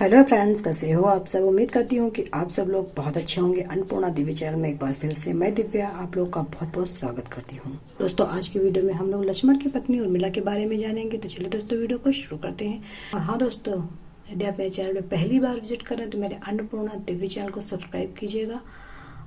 Hello friends, कैसे हो आप सब। उम्मीद करती हूँ कि आप सब लोग बहुत अच्छे होंगे। अन्नपूर्णा दिव्य चैनल में एक बार फिर से मैं दिव्या आप लोग का बहुत बहुत स्वागत करती हूँ। दोस्तों, आज की वीडियो में हम लोग लक्ष्मण की पत्नी उर्मिला के बारे में जानेंगे। तो चलिए दोस्तों, वीडियो को शुरू करते हैं। और हाँ दोस्तों, यदि आप मेरे चैनल पर पहली बार विजिट करें तो मेरे अन्नपूर्णा दिव्य चैनल को सब्सक्राइब कीजिएगा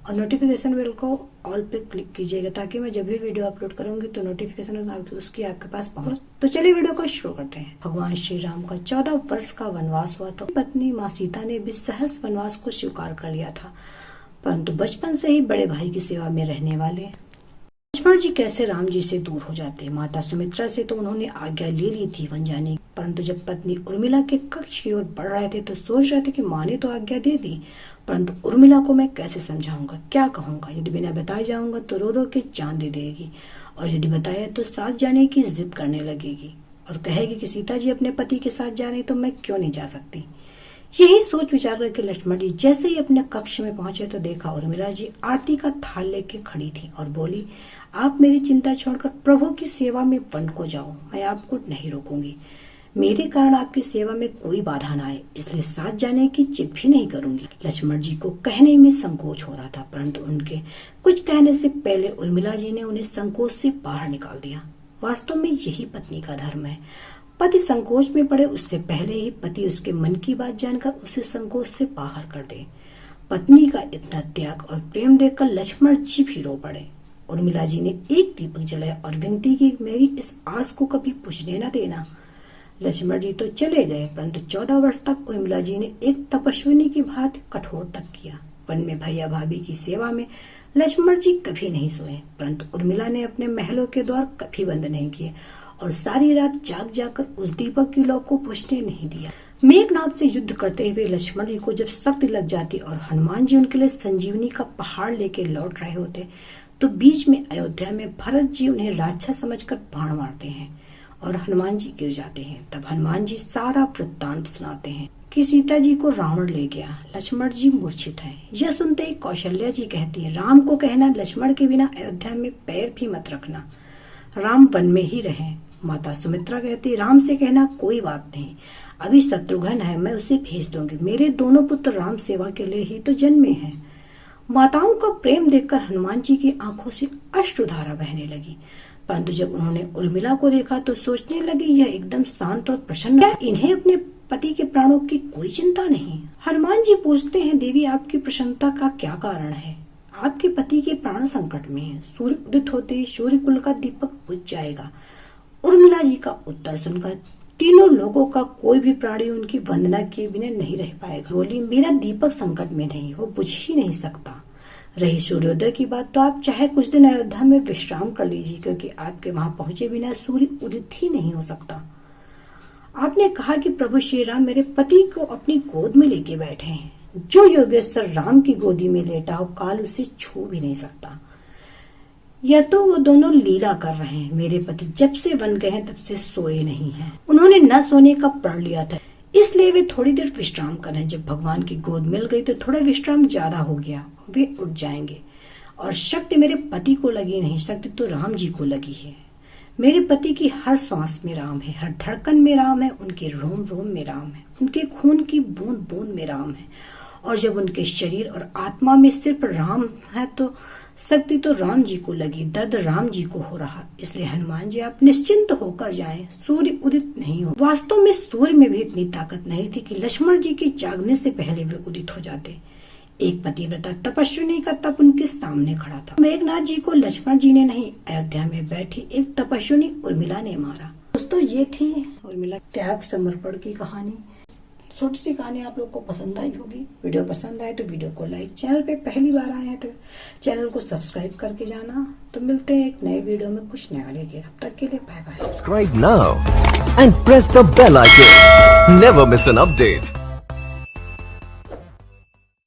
और नोटिफिकेशन बेल को ऑल पे क्लिक कीजिएगा ताकि मैं जब भी वीडियो अपलोड करूंगी तो नोटिफिकेशन उसकी आपके पास पहुंच। तो चलिए वीडियो को शुरू करते हैं। भगवान श्री राम का 14 वर्ष का वनवास हुआ तो पत्नी माँ सीता ने भी सहस वनवास को स्वीकार कर लिया था, परंतु बचपन से ही बड़े भाई की सेवा में रहने वाले लक्ष्मण जी कैसे राम जी से दूर हो जाते। माता सुमित्रा से तो उन्होंने आज्ञा ले ली थी वन जाने, परंतु जब पत्नी उर्मिला के कक्ष की ओर बढ़ रहे थे तो सोच रहे थे कि माँ ने तो आज्ञा दे दी, परंतु उर्मिला को मैं कैसे समझाऊंगा, क्या कहूंगा। यदि बिना बताए जाऊंगा तो रो रो के जान दे देगी, और यदि बताया तो साथ जाने की जिद करने लगेगी और कहेगी कि सीता जी अपने पति के साथ जा रही तो मैं क्यों नहीं जा सकती। यही सोच विचार करके लक्ष्मण जी जैसे ही अपने कक्ष में पहुंचे तो देखा उर्मिला जी आरती का थाल लेके खड़ी थी और बोली, आप मेरी चिंता छोड़कर प्रभु की सेवा में वन को जाओ, मैं आपको नहीं रोकूंगी। मेरे कारण आपकी सेवा में कोई बाधा न आए, इसलिए साथ जाने की जिद भी नहीं करूंगी। लक्ष्मण जी को कहने में संकोच हो रहा था, परंतु उनके कुछ कहने से पहले उर्मिला जी ने उन्हें संकोच से बाहर निकाल दिया। वास्तव में यही पत्नी का धर्म है। पति संकोच में पड़े उससे पहले ही पति उसके मन की बात जानकर उसे संकोच से बाहर कर दे। पत्नी का इतना त्याग और प्रेम देखकर लक्ष्मण जी भी रो पड़े। उर्मिला जी ने एक दीपक जलाया और विनती की, मेरी इस आस को कभी बुझने न देना। लक्ष्मण जी तो चले गए, परंतु 14 वर्ष तक उर्मिला जी ने एक तपस्विनी की भांति कठोर तप किया। वन में भैया भाभी की सेवा में लक्ष्मण जी कभी नहीं सोए, परंतु उर्मिला ने अपने महलों के द्वार कभी बंद नहीं किए और सारी रात जाग जाकर उस दीपक की लौ को बुझने नहीं दिया। मेघनाथ से युद्ध करते हुए लक्ष्मण जी को जब शक्ति लग जाती और हनुमान जी उनके लिए संजीवनी का पहाड़ लेके लौट रहे होते तो बीच में अयोध्या में भरत जी उन्हें राक्षस समझकर बाण मारते हैं और हनुमान जी गिर जाते हैं। तब हनुमान जी सारा वृत्तांत सुनाते हैं कि सीता जी को रावण ले गया, लक्ष्मण जी मूर्छित हैं। यह सुनते ही कौशल्या जी कहती है, राम को कहना लक्ष्मण के बिना अयोध्या में पैर भी मत रखना, राम वन में ही रहें। माता सुमित्रा कहती, राम से कहना कोई बात नहीं, अभी शत्रुघ्न है, मैं उसे भेज दूंगी, मेरे दोनों पुत्र राम सेवा के लिए ही तो जन्मे हैं। माताओं का प्रेम देखकर हनुमान जी की आंखों से अश्रुधारा बहने लगी, परंतु जब उन्होंने उर्मिला को देखा तो सोचने लगे यह एकदम शांत और प्रसन्न, क्या इन्हें अपने पति के प्राणों की कोई चिंता नहीं। हनुमान जी पूछते हैं, देवी आपकी प्रसन्नता का क्या कारण है। आपके पति के प्राण संकट में है, सूर्य उदित होते ही सूर्य कुल का दीपक बुझ जाएगा। उर्मिला जी का उत्तर सुनकर तीनों लोगों का कोई भी प्राणी उनकी वंदना किए बिना नहीं रह पाएगा। बोली, मेरा दीपक संकट में नहीं, वो बुझ ही नहीं सकता। रही सूर्योदय की बात तो आप चाहे कुछ दिन अयोध्या में विश्राम कर लीजिए, क्योंकि आपके वहां पहुंचे बिना सूर्य उदित ही नहीं हो सकता। आपने कहा कि प्रभु श्री राम मेरे पति को अपनी गोद में लेके बैठे हैं, जो योगेश्वर राम की गोदी में लेटा हो काल उसे छू भी नहीं सकता। या तो वो दोनों लीला कर रहे हैं। मेरे पति जब से वन गए हैं तब से सोए नहीं हैं। उन्होंने न सोने का प्रण लिया था, इसलिए वे थोड़ी देर विश्राम करें। जब भगवान की गोद मिल गई तो थोड़ा विश्राम ज्यादा हो गया, वे उठ जाएंगे। और शक्ति मेरे पति को लगी नहीं, शक्ति तो राम जी को लगी है। मेरे पति की हर सांस में राम है, हर धड़कन में राम है, उनके रोम रोम में राम है, उनके खून की बूंद बूंद में राम है। और जब उनके शरीर और आत्मा में सिर्फ राम है तो शक्ति तो राम जी को लगी, दर्द राम जी को हो रहा। इसलिए हनुमान जी आप निश्चिंत होकर जाएं, सूर्य उदित नहीं हो। वास्तव में सूर्य में भी इतनी ताकत नहीं थी कि लक्ष्मण जी के जागने से पहले वे उदित हो जाते। एक पतिव्रता तपस्विनी का तप उनके सामने खड़ा था। मेघनाथ जी को लक्ष्मण जी ने नहीं, अयोध्या में बैठी एक तपस्विनी उर्मिला ने मारा। दोस्तों, ये थी उर्मिला त्याग समर्पण की कहानी। छोटी सी कहानी आप लोग को पसंद आई होगी। वीडियो पसंद आए तो वीडियो को लाइक, चैनल पे पहली बार आए हैं तो चैनल को सब्सक्राइब करके जाना। तो मिलते हैं एक नए वीडियो में कुछ नया लेके, तब तक के लिए bye bye. Subscribe now and press the bell icon, never miss an update.